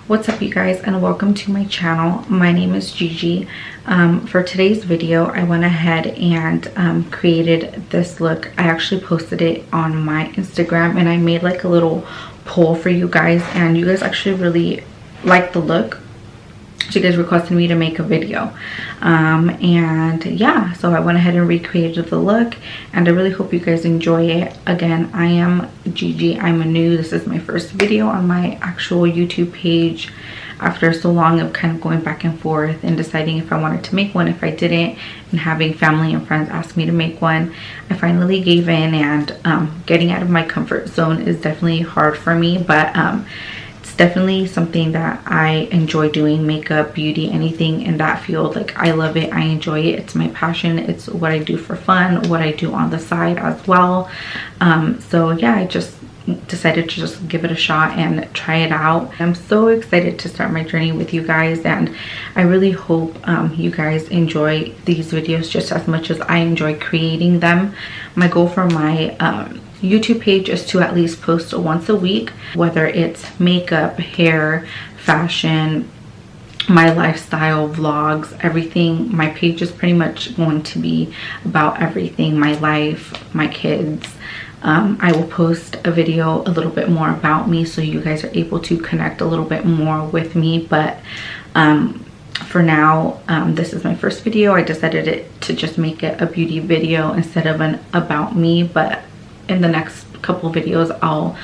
What's up, you guys, and welcome to my channel. My name is Gigi. For today's video, I went ahead and created this look. I actually posted it on my Instagram and I made like a little poll for you guys, and you guys actually really liked the look. So you guys requested me to make a video, and yeah, so I went ahead and recreated the look, and I really hope you guys enjoy it. Again, I am Gigi. I'm new. This is my first video on my actual YouTube page after so long of kind of going back and forth and deciding if I wanted to make one, if I didn't, and having family and friends ask me to make one. I finally gave in, and getting out of my comfort zone is definitely hard for me, but definitely something that I enjoy doing. Makeup, beauty, anything in that field. Like, I love it. I enjoy it. It's my passion. It's what I do for fun, what I do on the side as well. So yeah, I just decided to just give it a shot and try it out. I'm so excited to start my journey with you guys, and I really hope you guys enjoy these videos just as much as I enjoy creating them. My goal for my YouTube page is to at least post once a week, whether it's makeup, hair, fashion, my lifestyle, vlogs, everything. My page is pretty much going to be about everything, my life, my kids. I will post a video a little bit more about me so you guys are able to connect a little bit more with me, but for now, this is my first video. I decided to just make it a beauty video instead of an about me, but in the next couple videos I'll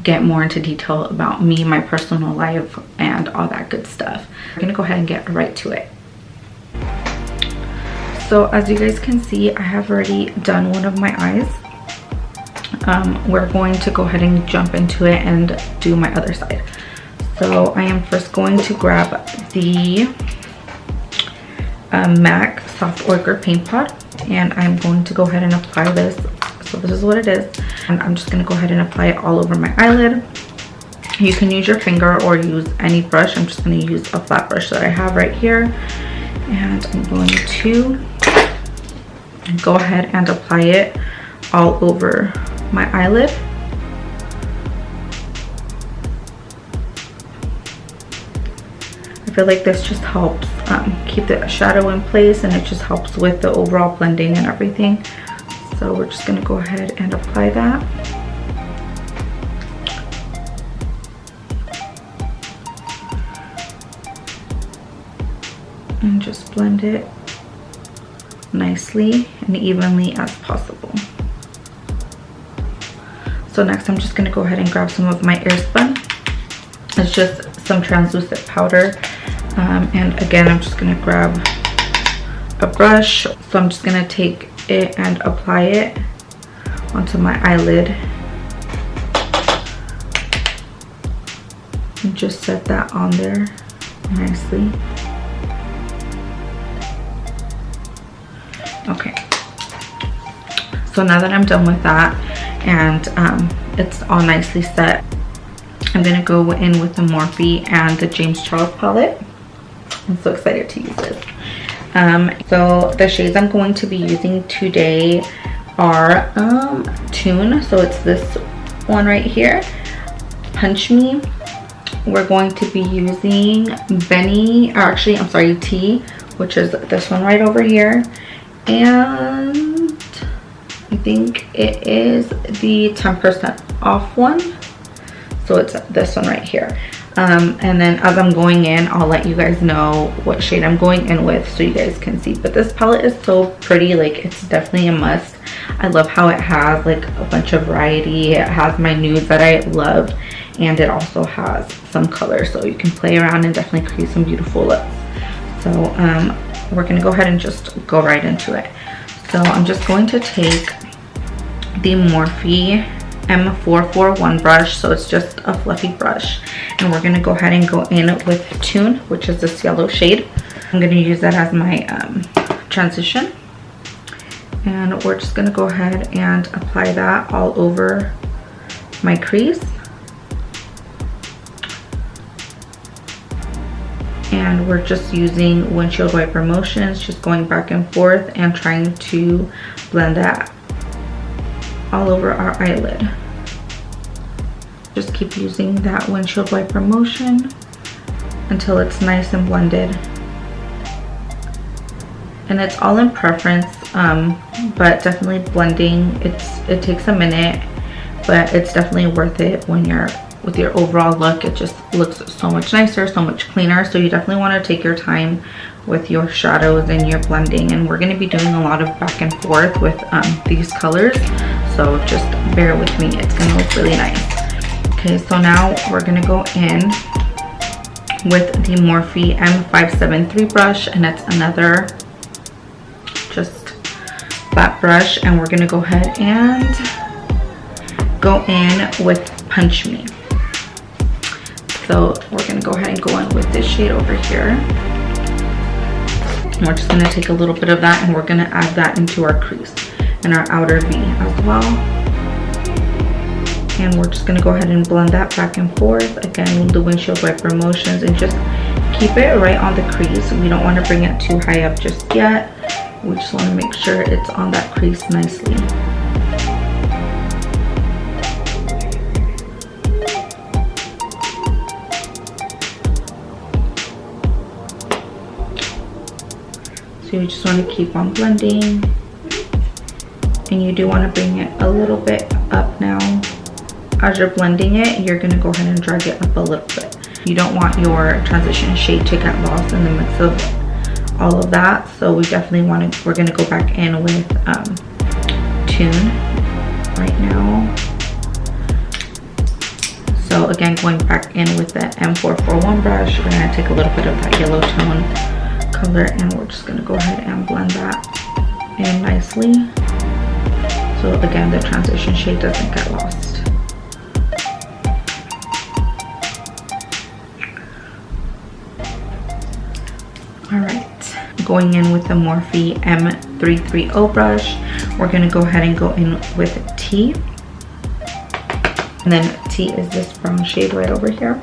get more into detail about me, my personal life, and all that good stuff. I'm gonna go ahead and get right to it. So as you guys can see, I have already done one of my eyes. We're going to go ahead and jump into it and do my other side. So I am first going to grab the MAC Soft Ochre Paint Pot, and I'm going to go ahead and apply this. So this is what it is, and I'm just going to go ahead and apply it all over my eyelid. You can use your finger or use any brush. I'm just going to use a flat brush that I have right here, and I'm going to go ahead and apply it all over my eyelid. I feel like this just helps keep the shadow in place, and it just helps with the overall blending and everything. So we're just gonna go ahead and apply that. And just blend it nicely and evenly as possible. So next I'm just gonna go ahead and grab some of my Airspun. It's just some translucent powder. And again, I'm just gonna grab a brush. So I'm just gonna take it and apply it onto my eyelid and just set that on there nicely. Okay, so now that I'm done with that and it's all nicely set, I'm gonna go in with the Morphe and the James Charles palette. I'm so excited to use this. So the shades I'm going to be using today are Tune, so it's this one right here, Punch Me. We're going to be using Benny, or actually I'm sorry, T, which is this one right over here, and I think it is the 10% off one, so it's this one right here. And then as I'm going in, I'll let you guys know what shade I'm going in with so you guys can see. But this palette is so pretty, like it's definitely a must. I love how it has like a bunch of variety. It has my nudes that I love, and it also has some color, so you can play around and definitely create some beautiful looks. So we're gonna go ahead and just go right into it. So I'm just going to take the Morphe M441 brush, so it's just a fluffy brush, and we're going to go ahead and go in with Tune, which is this yellow shade. I'm going to use that as my transition, and we're just going to go ahead and apply that all over my crease. And we're just using windshield wiper motions, just going back and forth and trying to blend that all over our eyelid. Just keep using that windshield wiper motion until it's nice and blended. And it's all in preference, but definitely blending, it takes a minute, but it's definitely worth it when you're with your overall look. It just looks so much nicer, so much cleaner. So you definitely want to take your time with your shadows and your blending, and we're going to be doing a lot of back and forth with these colors, so just bear with me. It's going to look really nice. Okay, so now we're going to go in with the Morphe M573 brush, and it's another just flat brush, and we're going to go ahead and go in with Punch Me. So we're going to go ahead and go in with this shade over here. And we're just going to take a little bit of that, and we're going to add that into our crease and our outer V as well. And we're just going to go ahead and blend that back and forth. Again, the windshield wiper motions, and just keep it right on the crease. We don't want to bring it too high up just yet. We just want to make sure it's on that crease nicely. So you just want to keep on blending, and you do want to bring it a little bit up now. As you're blending it, you're going to go ahead and drag it up a little bit. You don't want your transition shade to get lost in the mix of all of that. So we definitely want to, we're going to go back in with Tune right now. So again, going back in with the M441 brush, we're going to take a little bit of that yellow tone color, and we're just going to go ahead and blend that in nicely, so again the transition shade doesn't get lost. All right, going in with the Morphe M330 brush, we're going to go ahead and go in with T, and then T is this brown shade right over here.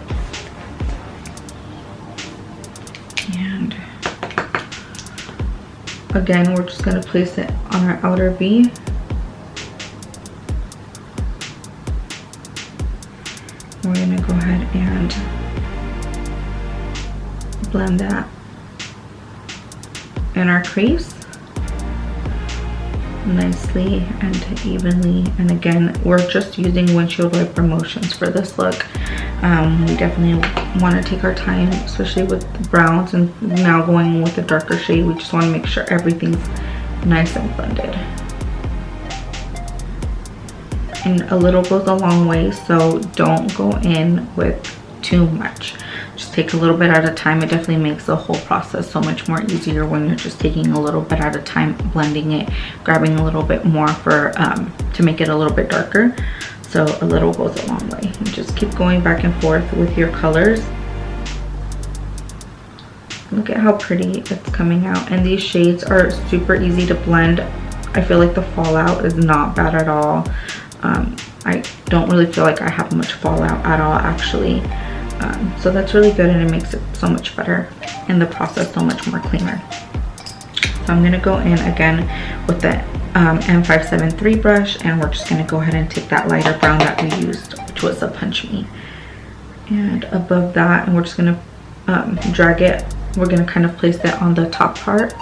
Again, we're just going to place it on our outer V. We're going to go ahead and blend that in our crease nicely and evenly. And again, we're just using windshield wiper motions for this look. We definitely want to take our time, especially with the browns, and now going with the darker shade, we just want to make sure everything's nice and blended. And a little goes a long way, so don't go in with too much. Just take a little bit at a time. It definitely makes the whole process so much more easier when you're just taking a little bit at a time, blending it, grabbing a little bit more for to make it a little bit darker. So a little goes a long way. You just keep going back and forth with your colors. Look at how pretty it's coming out, and these shades are super easy to blend. I feel like the fallout is not bad at all. I don't really feel like I have much fallout at all, actually. So that's really good, and it makes it so much better and the process so much more cleaner. So I'm gonna go in again with the M573 brush, and we're just gonna go ahead and take that lighter brown that we used, which was the Punch Me, and above that, and we're just gonna drag it. We're gonna kind of place it on the top part,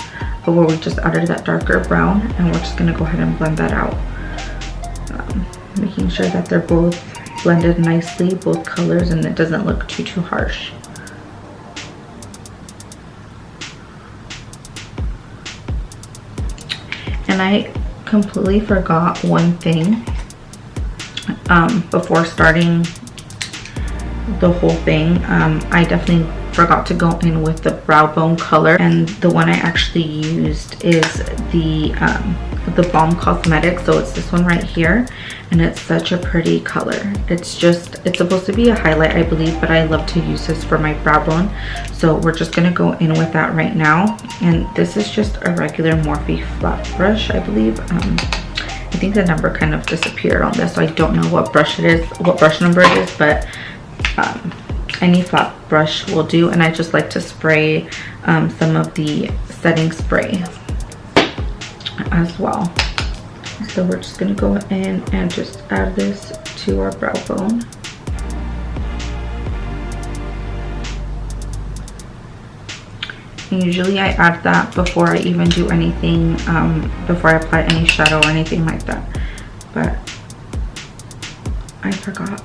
but where we just added that darker brown, and we're just gonna go ahead and blend that out, making sure that they're both blended nicely, both colors, and it doesn't look too harsh. And I completely forgot one thing before starting the whole thing. I definitely forgot to go in with the brow bone color, and the one I actually used is the Balm Cosmetics. So it's this one right here, and it's such a pretty color. It's supposed to be a highlight, I believe, but I love to use this for my brow bone. So we're just gonna go in with that right now, and this is just a regular Morphe flat brush, I believe. I think the number kind of disappeared on this, so I don't know what brush it is, what brush number it is, but any flat brush will do. And I just like to spray some of the setting spray as well. So we're just gonna go in and just add this to our brow bone. And usually I add that before I even do anything, before I apply any shadow or anything like that. But I forgot.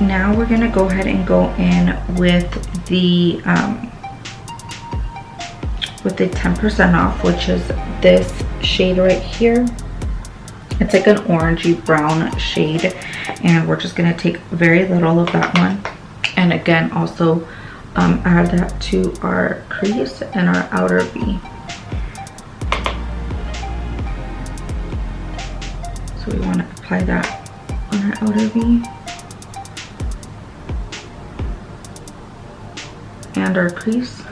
Now we're gonna go ahead and go in with the 10% off, which is this shade right here. It's like an orangey brown shade, and we're just gonna take very little of that one, and again also add that to our crease and our outer V. So we want to apply that on our outer V and our crease.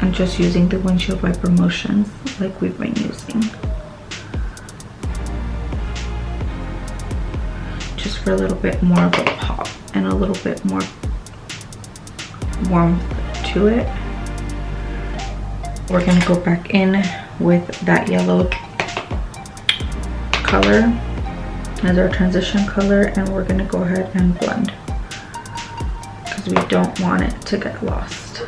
I'm just using the windshield wiper motions like we've been using, just for a little bit more of a pop and a little bit more warmth to it. We're gonna go back in with that yellow color as our transition color, and we're gonna go ahead and blend because we don't want it to get lost.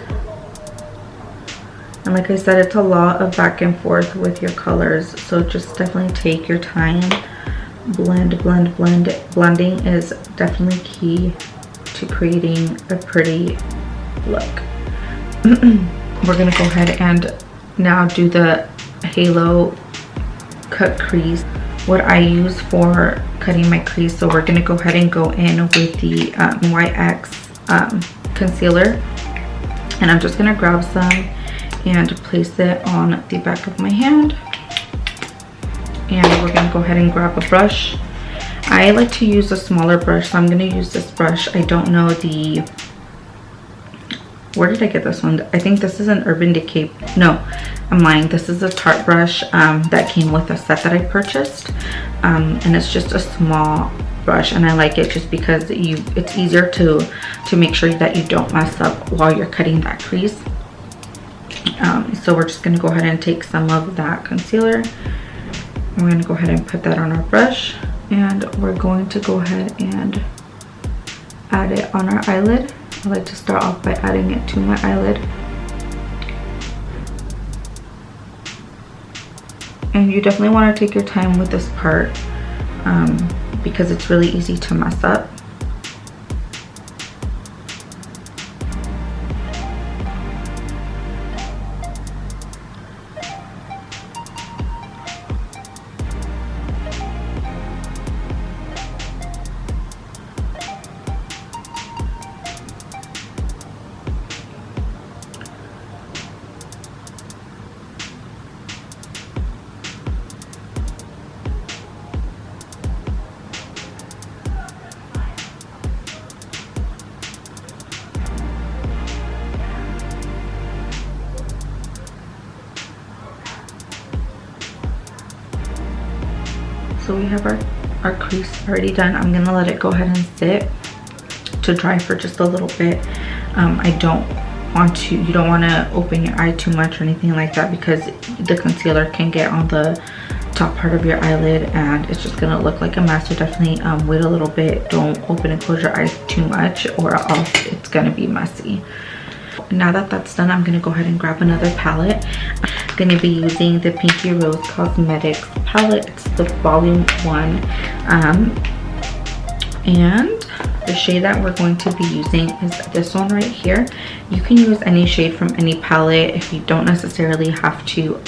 And like I said, it's a lot of back and forth with your colors, so just definitely take your time. Blend, blend, blend. Blending is definitely key to creating a pretty look. We're gonna go ahead and now do the halo cut crease. What I use for cutting my crease, so we're gonna go ahead and go in with the YX concealer, and I'm just gonna grab some and place it on the back of my hand. And we're gonna go ahead and grab a brush. I like to use a smaller brush, so I'm gonna use this brush. I don't know the, where did I get this one? I think this is an Urban Decay. No, I'm lying. This is a Tarte brush that came with a set that I purchased. And it's just a small brush, and I like it just because it's easier to make sure that you don't mess up while you're cutting that crease. So we're just gonna go ahead and take some of that concealer. We're gonna go ahead and put that on our brush, and we're going to go ahead and add it on our eyelid. I like to start off by adding it to my eyelid. And you definitely want to take your time with this part because it's really easy to mess up. So we have our crease already done. I'm gonna let it go ahead and sit to dry for just a little bit. You don't want to open your eye too much or anything like that, because the concealer can get on the top part of your eyelid and it's just gonna look like a mess. So definitely wait a little bit. Don't open and close your eyes too much, or else it's gonna be messy. Now that that's done, I'm gonna go ahead and grab another palette. I'm gonna be using the Pinky Rose Cosmetics palette. It's the volume 1, and the shade that we're going to be using is this one right here. You can use any shade from any palette if you don't necessarily have to.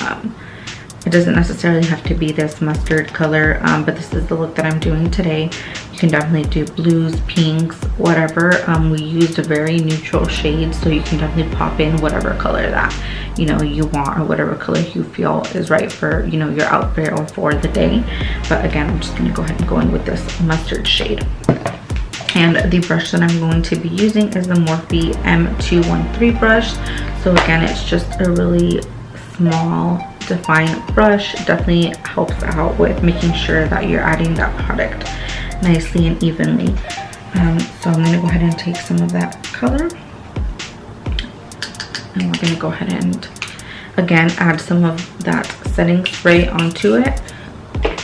It doesn't necessarily have to be this mustard color, but this is the look that I'm doing today. You can definitely do blues, pinks, whatever. We used a very neutral shade, so you can definitely pop in whatever color that you want, or whatever color you feel is right for your outfit or for the day. But again, I'm just gonna go ahead and go in with this mustard shade. And the brush that I'm going to be using is the Morphe M213 brush. So again, it's just a really small defined brush. It definitely helps out with making sure that you're adding that product nicely and evenly. So I'm going to go ahead and take some of that color, and we're going to go ahead and again add some of that setting spray onto it,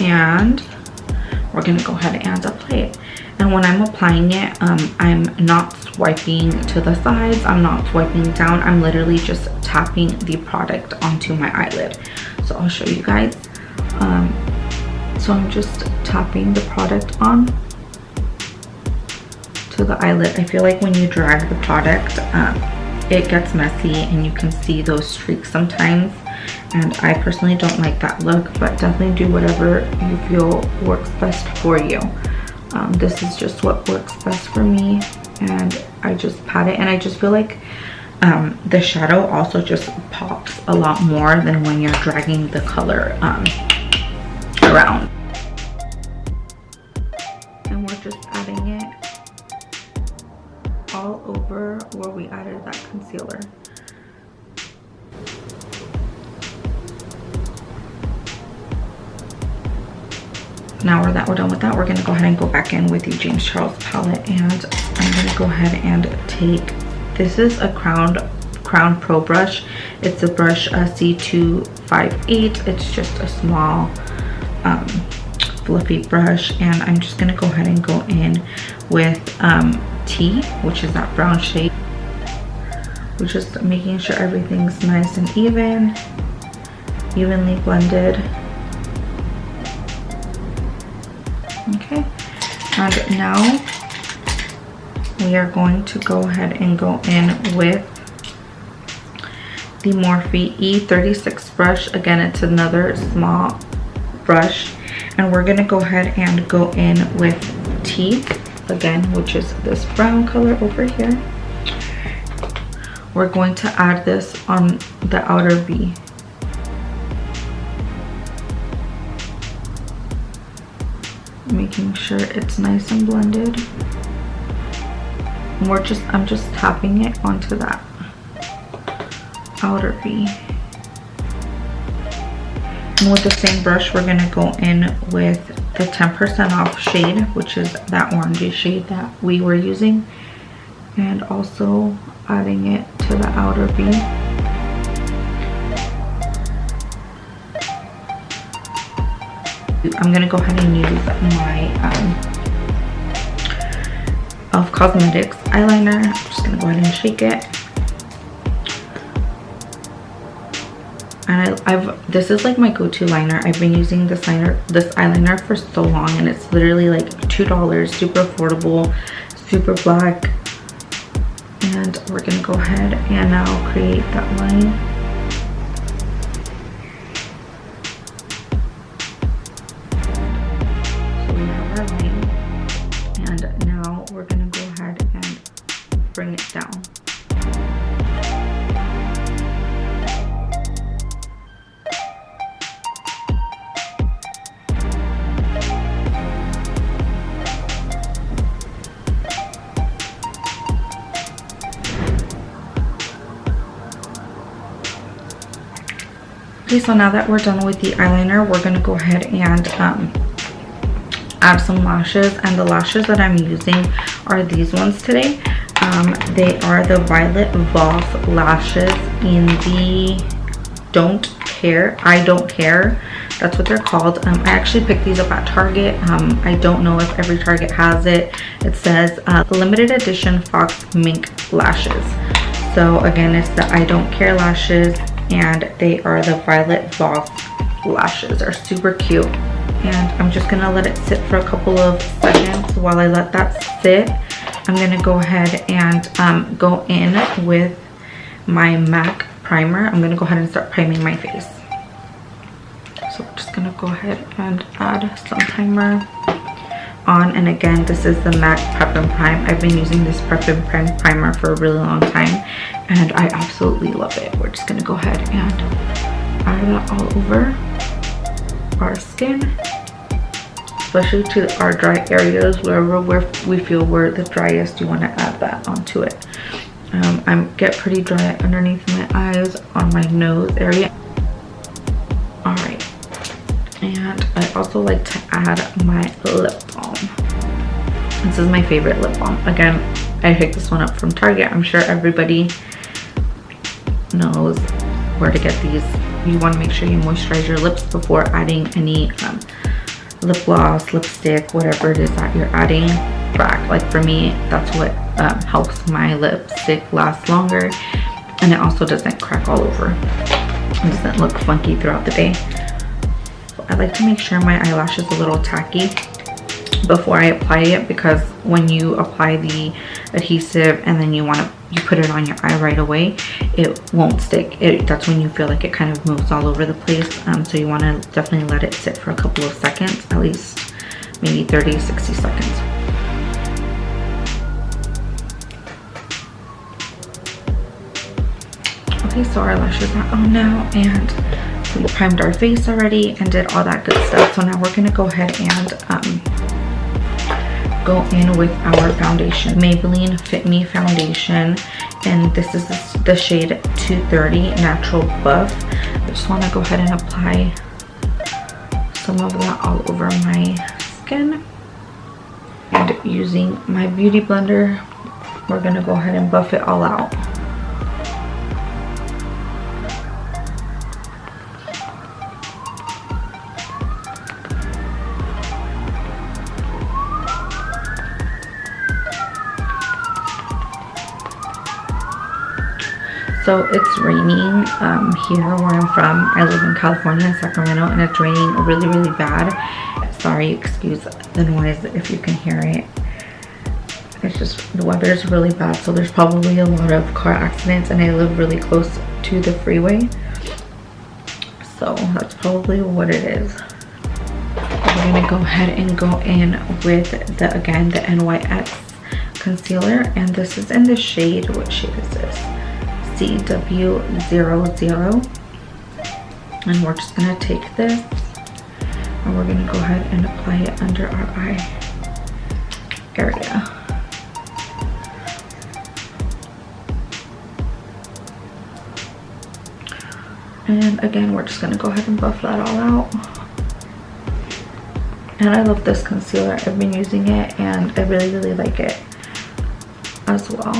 and we're gonna go ahead and apply it. And when I'm applying it, I'm not swiping to the sides, I'm not swiping down, I'm literally just tapping the product onto my eyelid. So I'll show you guys. So I'm just tapping the product on to the eyelid. I feel like when you drag the product, it gets messy and you can see those streaks sometimes, and I personally don't like that look, but definitely do whatever you feel works best for you. This is just what works best for me, and I just pat it, and I just feel like the shadow also just pops a lot more than when you're dragging the color around. And we're just adding it all over where we added that concealer. Now that we're done with that, we're going to go ahead and go back in with the James Charles palette, and I'm going to go ahead and take, this is a Crown Pro brush. It's a brush C258. It's just a small fluffy brush, and I'm just going to go ahead and go in with T, which is that brown shade. We're just making sure everything's nice and evenly blended. Okay, and now we are going to go ahead and go in with the Morphe E36 brush. Again, it's another small brush, and we're going to go ahead and go in with T again, which is this brown color over here. We're going to add this on the outer V. Making sure it's nice and blended. And I'm just tapping it onto that outer V. And with the same brush, we're gonna go in with the 10% off shade, which is that orangey shade that we were using, and also adding it to the outer V. I'm gonna go ahead and use my e.l.f. Cosmetics eyeliner. I'm just gonna go ahead and shake it. And this is like my go-to liner. I've been using this eyeliner for so long, and it's literally like $2, super affordable, super black. And we're gonna go ahead and now create that line. We're going to go ahead and bring it down. Okay, so now that we're done with the eyeliner, we're going to go ahead and add some lashes, and the lashes that I'm using are these ones today. They are the Violet Voss lashes in the I Don't Care. That's what they're called. I actually picked these up at Target. I don't know if every Target has it. It says limited edition Fox Mink lashes. So again, it's the I Don't Care lashes, and they are the Violet Voss lashes. They're super cute. And I'm just gonna let it sit for a couple of seconds. While I let that sit, I'm gonna go ahead and go in with my MAC primer. I'm gonna go ahead and start priming my face. So I'm just gonna go ahead and add some primer on. And again, this is the MAC Prep and Prime. I've been using this Prep and Prime primer for a really long time, and I absolutely love it. We're just gonna go ahead and add that all over our skin, especially to our dry areas. Wherever we feel we're the driest, you want to add that onto it. I get pretty dry underneath my eyes, on my nose area. All right, and I also like to add my lip balm. This is my favorite lip balm. Again, I picked this one up from Target. I'm sure everybody knows where to get these. You want to make sure you moisturize your lips before adding any lip gloss, lipstick, whatever it is that you're adding back. Like for me, that's what helps my lipstick last longer, and it also doesn't crack all over. It doesn't look funky throughout the day. So I like to make sure my eyelash is a little tacky before I apply it, because when you apply the adhesive and then you put it on your eye right away, it won't stick. That's when you feel like it kind of moves all over the place. So you want to definitely let it sit for a couple of seconds, at least maybe 30-60 seconds. Okay, so our lashes are on now, and we primed our face already and did all that good stuff. So now we're gonna go ahead and go in with our foundation, Maybelline Fit Me foundation, and this is the shade 230 Natural Buff. I just want to go ahead and apply some of that all over my skin, and using my beauty blender, we're gonna go ahead and buff it all out. So it's raining here where I'm from. I live in California, Sacramento, and it's raining really, really bad. Sorry, excuse the noise if you can hear it. It's just, the weather is really bad, so there's probably a lot of car accidents, and I live really close to the freeway. So that's probably what it is. We're gonna go ahead and go in with the NYX concealer, and this is in the shade, what shade is this? CW00, and we're just gonna take this and we're gonna go ahead and apply it under our eye area. And again, we're just gonna go ahead and buff that all out. And I love this concealer. I've been using it and I really, really like it as well.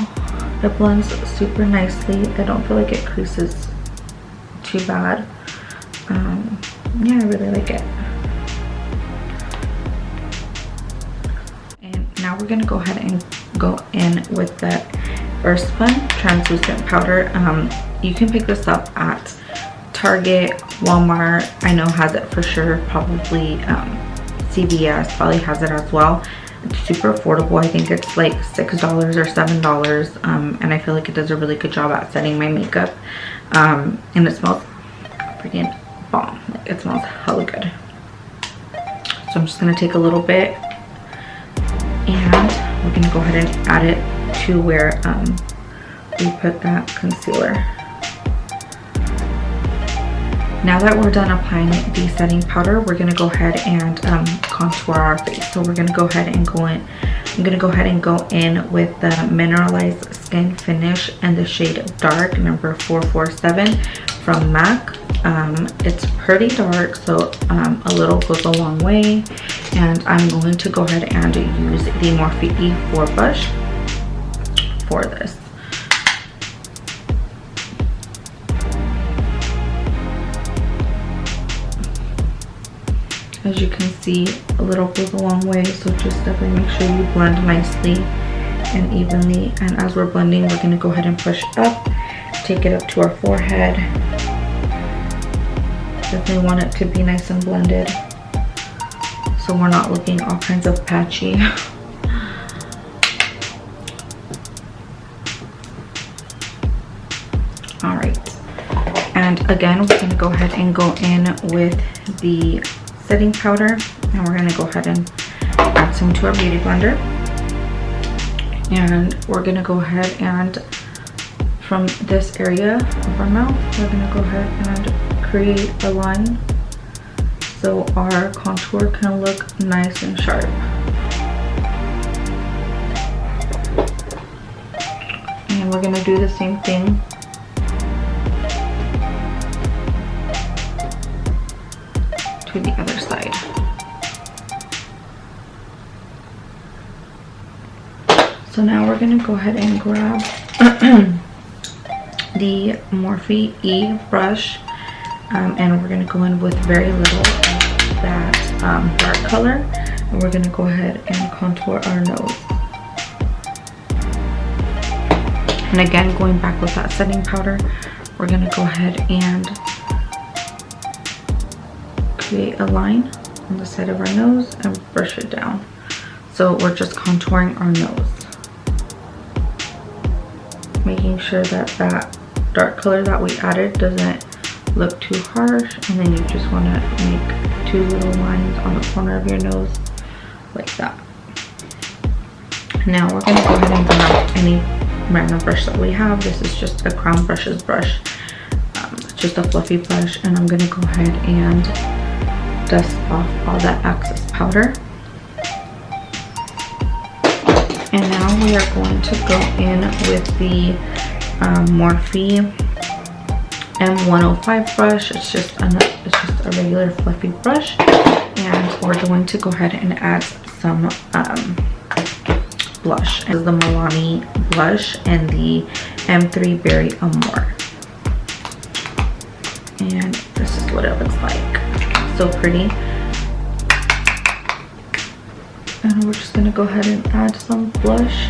It blends super nicely. I don't feel like it creases too bad. Yeah, I really like it. And now we're gonna go ahead and go in with the Earthspun translucent powder. You can pick this up at Target, Walmart. I know has it for sure. Probably CVS probably has it as well. It's super affordable. I think it's like $6 or $7, and I feel like it does a really good job at setting my makeup, and it smells freaking bomb. Like, it smells hella good. So I'm just gonna take a little bit and we're gonna go ahead and add it to where we put that concealer. Now that we're done applying the setting powder, we're gonna go ahead and contour our face. So we're gonna go ahead and go in. I'm gonna go ahead and go in with the Mineralized Skin Finish and the shade Dark, number 447 from MAC. It's pretty dark, so a little goes a long way. And I'm going to go ahead and use the Morphe E4 brush for this. As you can see, a little goes a long way, so just definitely make sure you blend nicely and evenly. And as we're blending, we're gonna go ahead and push up, take it up to our forehead. Definitely want it to be nice and blended, so we're not looking all kinds of patchy. All right, and again, we're gonna go ahead and go in with the setting powder, and we're going to go ahead and add some to our beauty blender. And we're going to go ahead and from this area of our mouth, we're going to go ahead and create a line so our contour can look nice and sharp. And we're going to do the same thing to the other side. So now we're going to go ahead and grab the the Morphe E brush, and we're going to go in with very little of that dark color, and we're going to go ahead and contour our nose. And again, going back with that setting powder, we're going to go ahead and create a line on the side of our nose and brush it down. So we're just contouring our nose, making sure that that dark color that we added doesn't look too harsh, and then you just want to make 2 little lines on the corner of your nose like that. Now we're going to go ahead and grab any random brush that we have. This is just a Crown Brushes brush, just a fluffy brush, and I'm going to go ahead and dust off all that excess powder. And now we are going to go in with the Morphe M105 brush. It's just a regular fluffy brush, and we're going to go ahead and add some blush. This is the Milani blush and the M3 Berry Amore, and this is what it looks like. So pretty. And we're just going to go ahead and add some blush.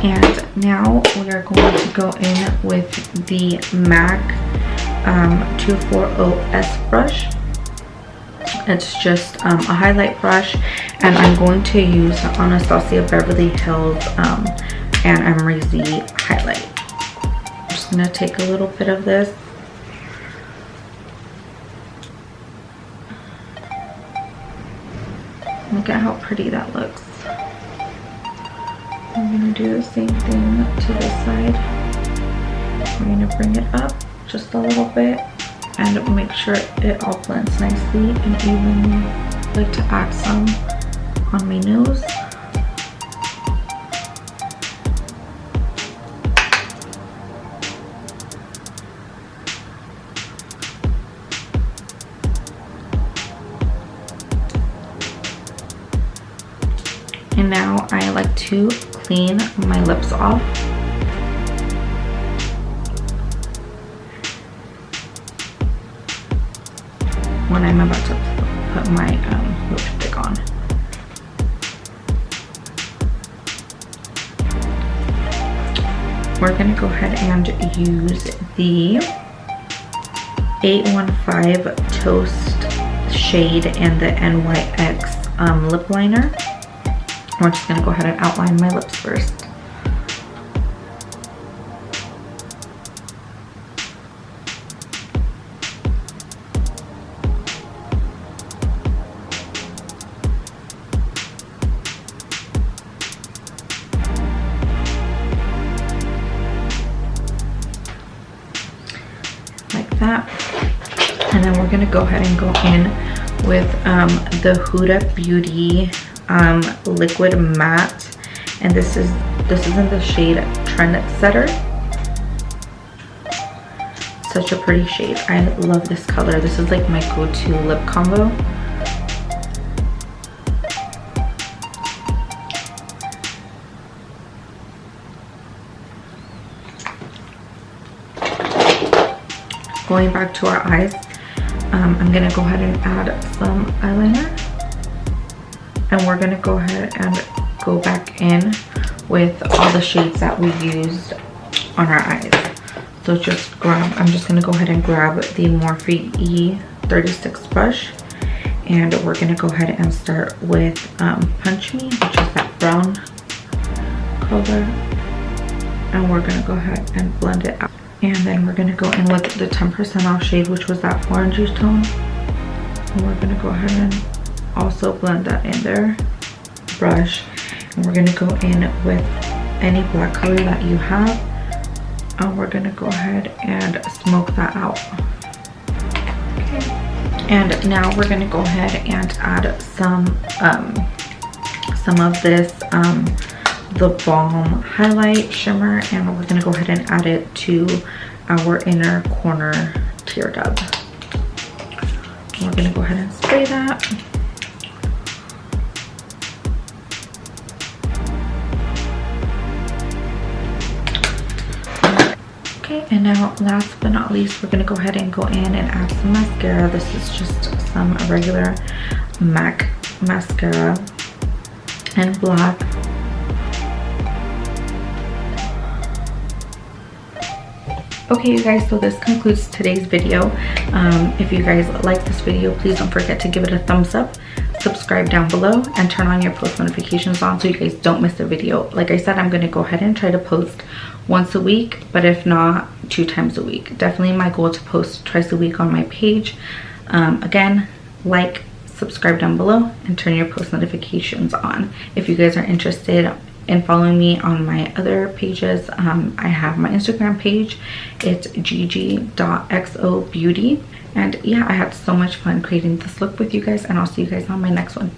And now we are going to go in with the MAC 240S brush. It's just a highlight brush, and I'm going to use Anastasia Beverly Hills and Emery Z highlight. I'm just going to take a little bit of this. Look at how pretty that looks. I'm going to do the same thing to this side. I'm going to bring it up just a little bit and make sure it all blends nicely and evenly. I like to add some on my nose. And now I like to clean my lips off. When I'm about to put my lipstick on. We're going to go ahead and use the 815 Toast shade and the NYX lip liner. We're just going to go ahead and outline my lips first. Like that. And then we're going to go ahead and go in with the Huda Beauty liquid matte, and this is in the shade Trendsetter. Such a pretty shade. I love this color. This is like my go-to lip combo. Going back to our eyes, I'm gonna go ahead and add some eyeliner. And we're going to go ahead and go back in with all the shades that we used on our eyes. So I'm just going to go ahead and grab the Morphe E36 brush. And we're going to go ahead and start with Punch Me, which is that brown color. And we're going to go ahead and blend it out. And then we're going to go in with the 10% off shade, which was that orangey tone. And we're going to go ahead and also blend that in there, brush, and we're going to go in with any black color that you have, and we're going to go ahead and smoke that out. Okay. And now we're going to go ahead and add some of this the Balm highlight shimmer, and we're going to go ahead and add it to our inner corner tear duct. We're going to go ahead and spray that. Okay, and now last but not least, we're gonna go ahead and go in and add some mascara. This is just some regular MAC mascara in black. Okay, you guys, so this concludes today's video. If you guys like this video, please don't forget to give it a thumbs up, subscribe down below, and turn on your post notifications on so you guys don't miss a video. Like I said, I'm going to go ahead and try to post once a week, but if not, 2 times a week. Definitely my goal to post twice a week on my page. Again, like, subscribe down below, and turn your post notifications on. If you guys are interested in following me on my other pages, I have my Instagram page. It's gigi.xobeauty. And yeah, I had so much fun creating this look with you guys, and I'll see you guys on my next one.